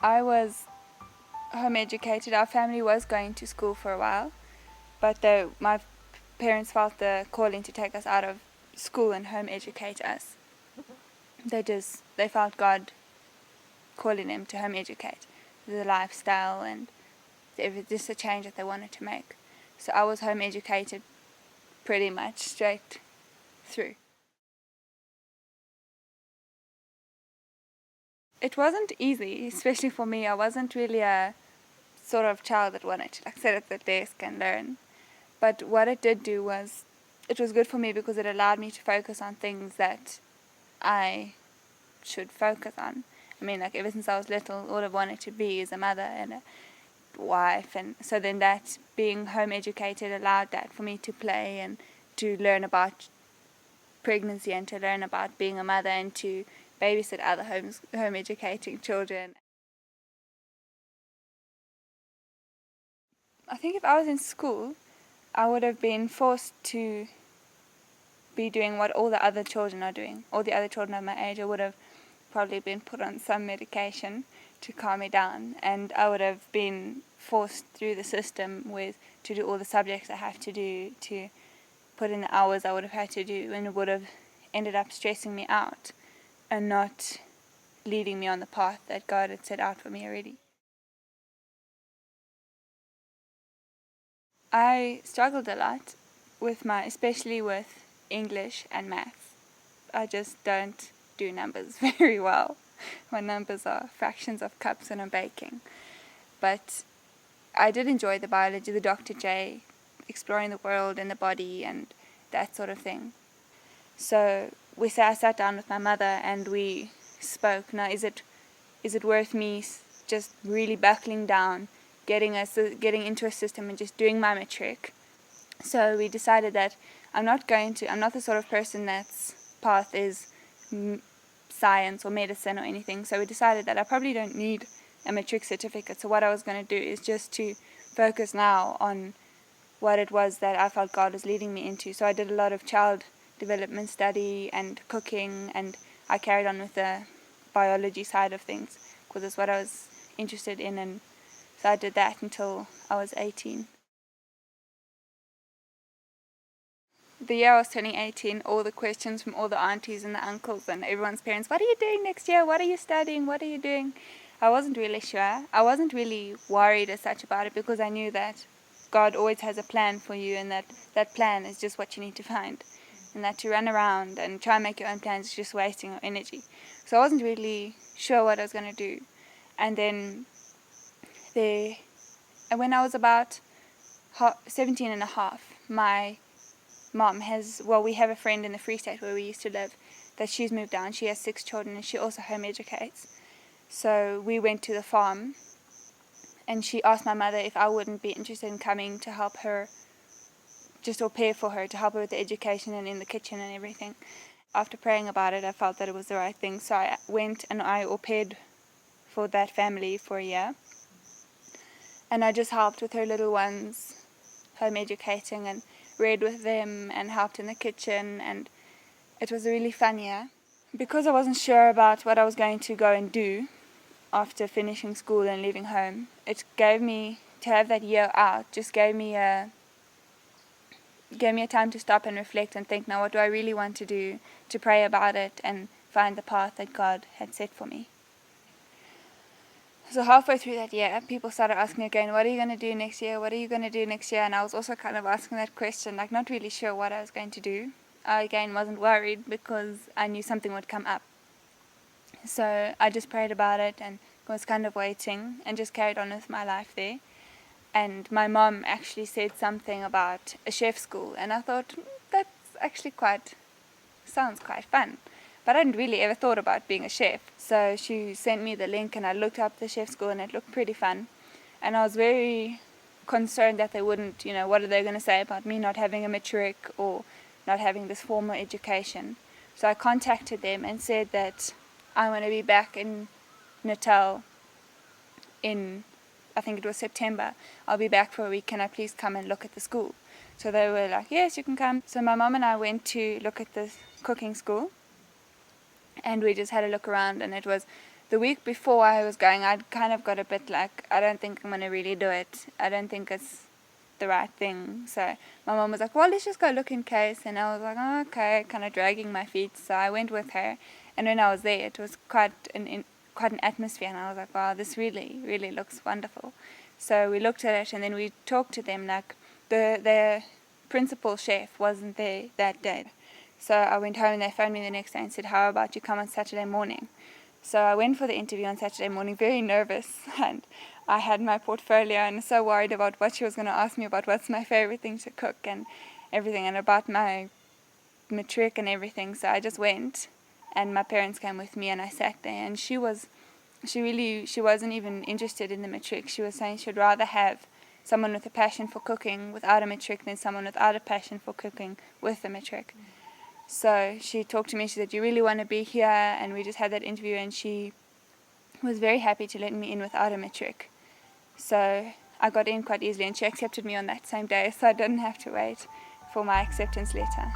I was home educated. Our family was going to school for a while, but my parents felt the calling to take us out of school and home educate us. They felt God calling them to home educate, the lifestyle and just a change that they wanted to make. So I was home educated pretty much straight through. It wasn't easy, especially for me. I wasn't really a sort of child that wanted to sit at the desk and learn. But what it did do was, it was good for me because it allowed me to focus on things that I should focus on. I mean, ever since I was little, all I've wanted to be is a mother and a wife, and so then that being home educated allowed that for me to play and to learn about pregnancy and to learn about being a mother and to babysit other home educating children. I think if I was in school, I would have been forced to be doing what all the other children are doing. All the other children of my age, I would have probably been put on some medication to calm me down, and I would have been forced through the system to do all the subjects I have to do, to put in the hours I would have had to do, and it would have ended up stressing me out and not leading me on the path that God had set out for me already. I struggled a lot especially with English and maths. I just don't do numbers very well. My numbers are fractions of cups when I'm baking. But I did enjoy the biology, the Dr. J, exploring the world and the body and that sort of thing. So I sat down with my mother and we spoke. Now, is it worth me just really buckling down, getting into a system and just doing my matric? So we decided that I'm not the sort of person that's path is science or medicine or anything. So we decided that I probably don't need a matric certificate. So what I was going to do is just to focus now on what it was that I felt God was leading me into. So I did a lot of child development study and cooking, and I carried on with the biology side of things because it's what I was interested in, and so I did that until I was 18. The year I was turning 18, all the questions from all the aunties and the uncles and everyone's parents, what are you doing next year? What are you studying? What are you doing? I wasn't really sure. I wasn't really worried as such about it because I knew that God always has a plan for you, and that plan is just what you need to find. And that to run around and try and make your own plans is just wasting your energy. So I wasn't really sure what I was going to do. And then when I was about 17 and a half, my mom we have a friend in the Free State where we used to live, that she's moved down. She has 6 children and she also home educates. So we went to the farm and she asked my mother if I wouldn't be interested in coming to help her, just au pair for her, to help her with the education and in the kitchen and everything. After praying about it, I felt that it was the right thing. So I went and I au paired for that family for a year. And I just helped with her little ones, home educating, and read with them and helped in the kitchen, and it was a really fun year. Because I wasn't sure about what I was going to go and do after finishing school and leaving home, it gave me, to have that year out, just gave me a time to stop and reflect and think, now what do I really want to do, to pray about it and find the path that God had set for me. So halfway through that year, people started asking again, what are you going to do next year? What are you going to do next year? And I was also kind of asking that question, not really sure what I was going to do. I again wasn't worried because I knew something would come up. So I just prayed about it and was kind of waiting and just carried on with my life there. And my mom actually said something about a chef school, and I thought, that's actually sounds quite fun. But I hadn't really ever thought about being a chef. So she sent me the link and I looked up the chef school and it looked pretty fun. And I was very concerned that they wouldn't, what are they going to say about me not having a matric or not having this formal education. So I contacted them and said that I want to be back in Natal in, I think it was September. I'll be back for a week. Can I please come and look at the school? So they were like, yes, you can come. So my mom and I went to look at the cooking school. And we just had a look around, and it was the week before I was going, I'd kind of got a bit like, I don't think I'm going to really do it. I don't think it's the right thing. So my mom was like, well, let's just go look in case. And I was like, oh, okay, kind of dragging my feet. So I went with her. And when I was there, it was quite an atmosphere. And I was like, wow, this really, really looks wonderful. So we looked at it, and then we talked to them. Like the principal chef wasn't there that day. So I went home, and they phoned me the next day and said, how about you come on Saturday morning? So I went for the interview on Saturday morning, very nervous, and I had my portfolio and so worried about what she was going to ask me about what's my favorite thing to cook and everything, and about my matric and everything. So I just went, and my parents came with me, and I sat there, and she wasn't even interested in the matric. She was saying she'd rather have someone with a passion for cooking without a matric than someone without a passion for cooking with a matric. So she talked to me, she said, you really want to be here? And we just had that interview, and she was very happy to let me in without a matric. So I got in quite easily, and she accepted me on that same day, so I didn't have to wait for my acceptance letter.